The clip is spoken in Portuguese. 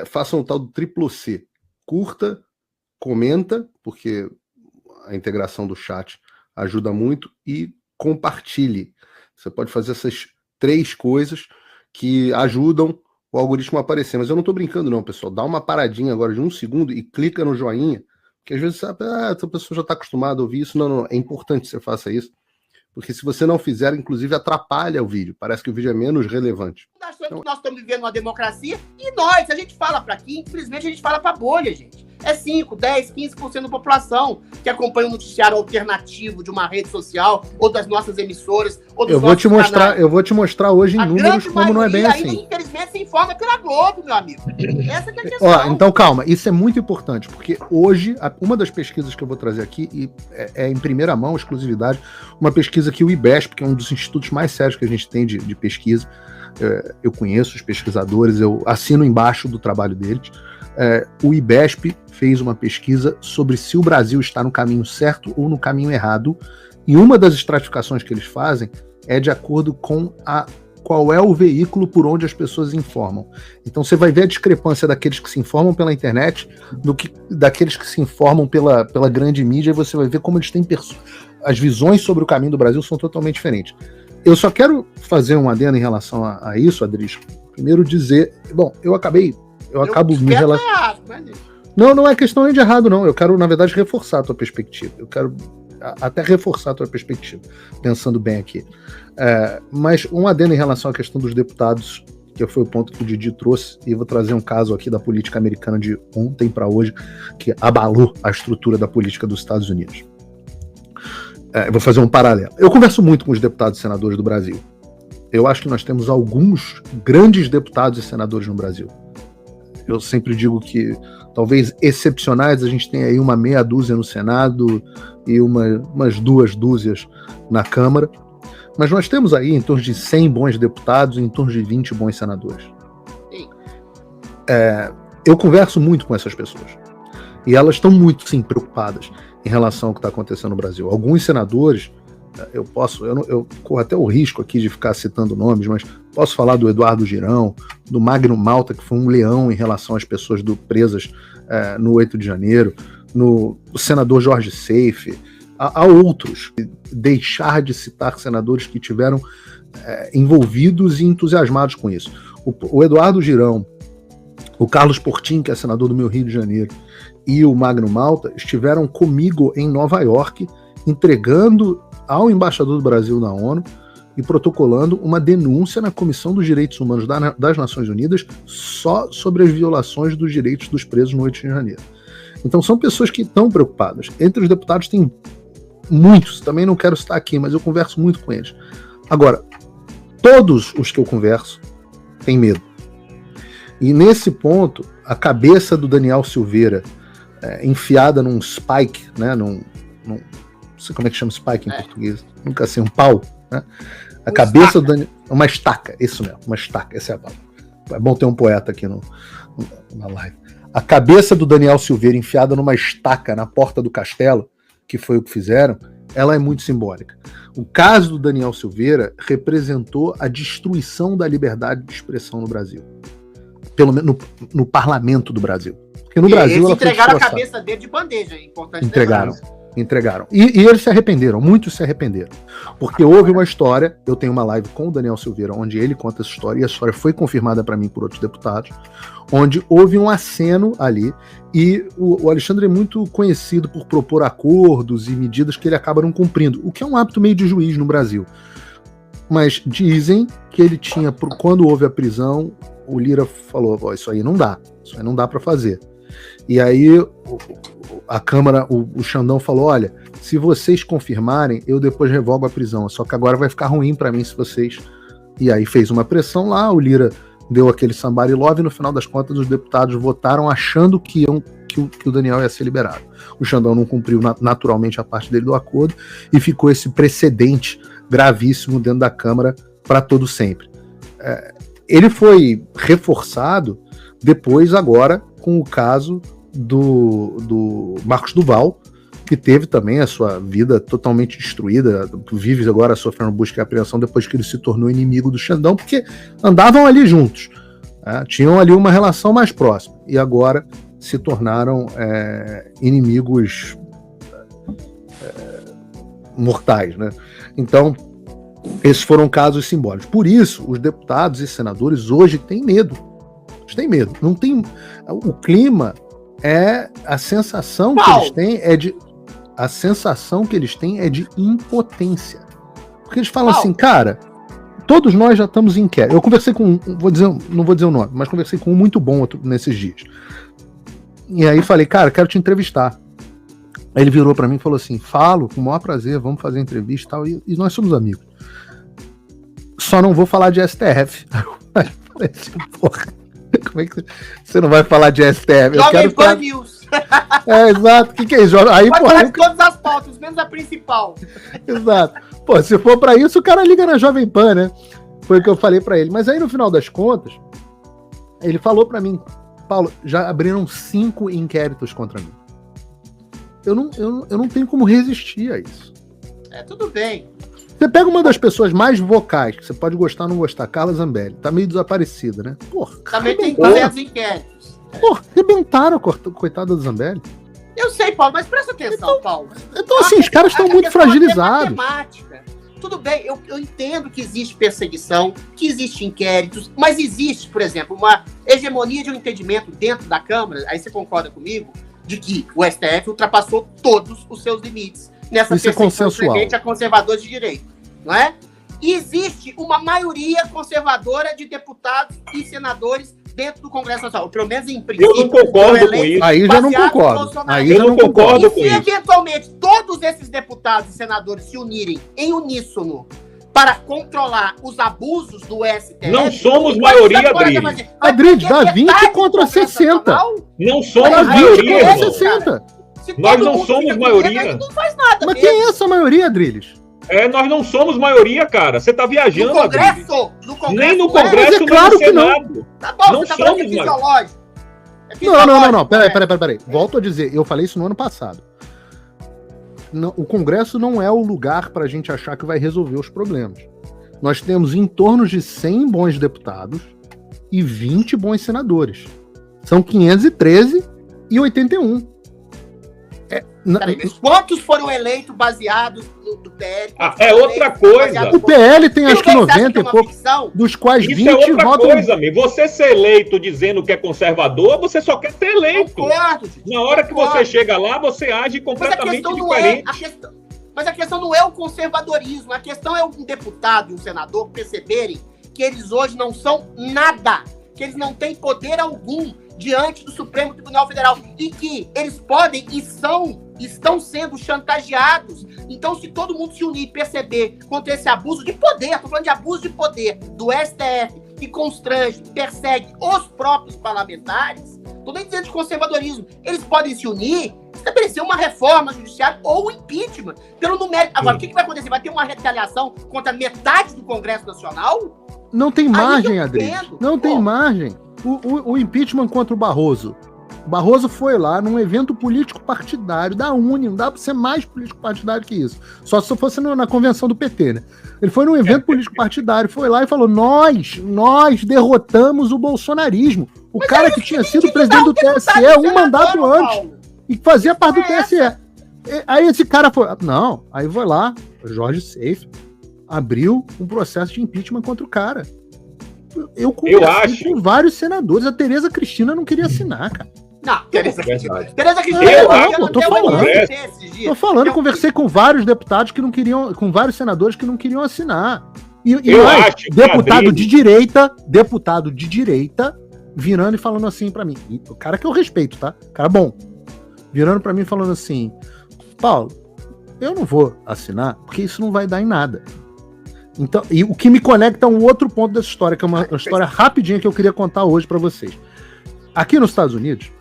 façam o tal do triplo C. Curta, comenta, porque a integração do chat ajuda muito, e compartilhe. Você pode fazer essas 3 coisas que ajudam o algoritmo a aparecer. Mas eu não estou brincando não, pessoal. Dá uma paradinha agora de 1 segundo e clica no joinha, porque às vezes sabe, essa pessoa já está acostumada a ouvir isso. Não, é importante que você faça isso, porque se você não fizer, inclusive atrapalha o vídeo. Parece que o vídeo é menos relevante. Então, nós estamos vivendo uma democracia e nós, a gente fala para aqui, infelizmente a gente fala para bolha, gente. É 5, 10, 15% da população que acompanha o noticiário alternativo de uma rede social ou das nossas emissoras. Ou dos eu vou te mostrar hoje em números como não é bem assim. Ainda, infelizmente, se informa pela Globo, meu amigo. Essa que é a questão. Então, calma, isso é muito importante, porque hoje, uma das pesquisas que eu vou trazer aqui, e é em primeira mão, exclusividade, uma pesquisa que o IBESP, que é um dos institutos mais sérios que a gente tem de pesquisa, eu conheço os pesquisadores, eu assino embaixo do trabalho deles. O IBESP fez uma pesquisa sobre se o Brasil está no caminho certo ou no caminho errado, e uma das estratificações que eles fazem é de acordo com qual é o veículo por onde as pessoas informam. Então você vai ver a discrepância daqueles que se informam pela internet daqueles que se informam pela grande mídia, e você vai ver como eles têm as visões sobre o caminho do Brasil são totalmente diferentes. Eu só quero fazer um adendo em relação a isso, Adris. Primeiro dizer, bom, eu acabo me relacionando. Não é questão nem de errado, não. Eu quero, na verdade, reforçar a tua perspectiva. Eu quero até reforçar a tua perspectiva, pensando bem aqui. Mas um adendo em relação à questão dos deputados, que foi o ponto que o Didi trouxe, e eu vou trazer um caso aqui da política americana de ontem para hoje, que abalou a estrutura da política dos Estados Unidos. Eu vou fazer um paralelo. Eu converso muito com os deputados e senadores do Brasil. Eu acho que nós temos alguns grandes deputados e senadores no Brasil. Eu sempre digo que, talvez excepcionais, a gente tem aí uma meia dúzia no Senado e umas 2 dúzias na Câmara. Mas nós temos aí em torno de 100 bons deputados e em torno de 20 bons senadores. Eu converso muito com essas pessoas. E elas estão muito, sim, preocupadas em relação ao que está acontecendo no Brasil. Alguns senadores, eu corro até o risco aqui de ficar citando nomes, mas posso falar do Eduardo Girão, do Magno Malta, que foi um leão em relação às pessoas presas no 8 de janeiro, o senador Jorge Seife, há outros. Deixar de citar senadores que tiveram envolvidos e entusiasmados com isso. O Eduardo Girão, o Carlos Portinho, que é senador do meu Rio de Janeiro, e o Magno Malta estiveram comigo em Nova York, entregando ao embaixador do Brasil na ONU e protocolando uma denúncia na Comissão dos Direitos Humanos das Nações Unidas só sobre as violações dos direitos dos presos no 8 de janeiro. Então são pessoas que estão preocupadas. Entre os deputados tem muitos, também não quero citar aqui, mas eu converso muito com eles. Agora, todos os que eu converso têm medo. E nesse ponto, a cabeça do Daniel Silveira enfiada num spike, né, não sei como é que chama spike em português, nunca sei, um pau, né? A cabeça do Daniel, uma estaca, isso mesmo, uma estaca, essa é a palavra. É bom ter um poeta aqui na live. A cabeça do Daniel Silveira enfiada numa estaca na porta do castelo, que foi o que fizeram, ela é muito simbólica. O caso do Daniel Silveira representou a destruição da liberdade de expressão no Brasil. Pelo menos no parlamento do Brasil. Porque no Brasil eles entregaram a cabeça dele de bandeja, é importante. Entregaram. E eles se arrependeram, muitos se arrependeram. Porque houve uma história, eu tenho uma live com o Daniel Silveira, onde ele conta essa história, e a história foi confirmada para mim por outros deputados, onde houve um aceno ali, e o Alexandre é muito conhecido por propor acordos e medidas que ele acaba não cumprindo, o que é um hábito meio de juiz no Brasil. Mas dizem que ele tinha, quando houve a prisão, o Lira falou, isso aí não dá para fazer. E aí a Câmara, o Xandão falou, olha, se vocês confirmarem, eu depois revogo a prisão, só que agora vai ficar ruim para mim se vocês... E aí fez uma pressão lá, o Lira deu aquele somebody love, e no final das contas os deputados votaram achando que o Daniel ia ser liberado. O Xandão não cumpriu naturalmente a parte dele do acordo, e ficou esse precedente gravíssimo dentro da Câmara para todo sempre. Ele foi reforçado depois, agora, com o caso do Marcos Duval, que teve também a sua vida totalmente destruída, vive agora sofrendo busca e apreensão depois que ele se tornou inimigo do Xandão, porque andavam ali juntos. Tinham ali uma relação mais próxima e agora se tornaram inimigos mortais, né? Então, esses foram casos simbólicos. Por isso, os deputados e senadores hoje têm medo. Eles têm medo. Não tem. O clima a sensação que eles têm é de impotência. Porque eles falam assim, cara, todos nós já estamos em inquérito. Eu conversei com não vou dizer o nome, mas conversei com um muito bom nesses dias. E aí falei, cara, quero te entrevistar. Aí ele virou pra mim e falou assim, falo, com o maior prazer, vamos fazer entrevista e tal, e nós somos amigos. Só não vou falar de STF. Aí eu falei assim, porra, como é que você não vai falar de STF? Jovem Pan News. Exato, o que é isso? Aí, pode falar de todas as pautas, menos a principal. Exato. Pô, se for pra isso, o cara liga na Jovem Pan, né? Foi o que eu falei pra ele. Mas aí, no final das contas, ele falou pra mim, Paulo, já abriram 5 inquéritos contra mim. Eu não tenho como resistir a isso. Tudo bem. Você pega uma das pessoas mais vocais, que você pode gostar ou não gostar, Carla Zambelli, tá meio desaparecida, né? Porra, também tem 200 inquéritos. Porra, arrebentaram a coitada do Zambelli. Eu sei, Paulo, mas presta atenção, Paulo. Então, assim, os caras estão muito fragilizados. Tudo bem, eu entendo que existe perseguição, que existe inquéritos, mas existe, por exemplo, uma hegemonia de um entendimento dentro da Câmara, aí você concorda comigo, de que o STF ultrapassou todos os seus limites nessa perseguição frente a conservadores de direito, não é? E existe uma maioria conservadora de deputados e senadores dentro do Congresso Nacional, pelo menos em princípio. Eu não concordo com isso. Aí já não concordo. Aí eu não concordo com isso. E se eventualmente todos esses deputados e senadores se unirem em uníssono para controlar os abusos do STF... Não somos maioria, Adriles. Adriles, dá 20 contra 60. Não somos maioria, contra 60. Nós não somos maioria. Não faz nada. Mas quem é essa maioria, Adriles? Nós não somos maioria, cara. Você tá viajando, Adriles. Nem no Congresso, nem claro no Senado. Não. Tá bom, não você tá falando de fisiológico. Não. Peraí. Volto a dizer, eu falei isso no ano passado. Não, o Congresso não é o lugar pra gente achar que vai resolver os problemas. Nós temos em torno de 100 bons deputados e 20 bons senadores. São 513 e 81. Quantos foram eleitos baseados no PL? É outra coisa. O PL tem acho que 90 e pouco, dos quais 20 votam... Isso é outra coisa, amigo. Você ser eleito dizendo que é conservador, você só quer ser eleito. Concordo, na hora que você chega lá, você age completamente diferente. Mas a questão não é o conservadorismo. A questão é um deputado e um senador perceberem que eles hoje não são nada. Que eles não têm poder algum diante do Supremo Tribunal Federal e que eles podem e estão sendo chantageados. Então, se todo mundo se unir e perceber contra esse abuso de poder, estou falando de abuso de poder do STF, que constrange, persegue os próprios parlamentares, estou nem dizendo de conservadorismo, eles podem se unir, estabelecer uma reforma judiciária ou um impeachment, pelo numérico. Agora, o que vai acontecer? Vai ter uma retaliação contra metade do Congresso Nacional? Não tem margem, Adriles. Não tem margem. O impeachment contra o Barroso. O Barroso foi lá num evento político partidário da Uni, não dá pra ser mais político partidário que isso. Só se fosse na convenção do PT, né? Ele foi num evento político partidário, foi lá e falou, nós derrotamos o bolsonarismo. O cara que tinha sido presidente do TSE um mandato antes e que fazia parte do TSE. Aí esse cara foi... Não, aí foi lá, Jorge Seife abriu um processo de impeachment contra o cara. Eu conversei com vários senadores. A Tereza Cristina não queria assinar, cara. Não, Tereza Cristina. Tô falando, conversei com vários deputados que não queriam, com vários senadores que não queriam assinar. Deputado de direita, virando e falando assim pra mim. O cara que eu respeito, tá? Cara bom. Virando pra mim e falando assim, Paulo, eu não vou assinar porque isso não vai dar em nada. Então, e o que me conecta a um outro ponto dessa história, que é uma história rapidinha que eu queria contar hoje para vocês. Aqui nos Estados Unidos,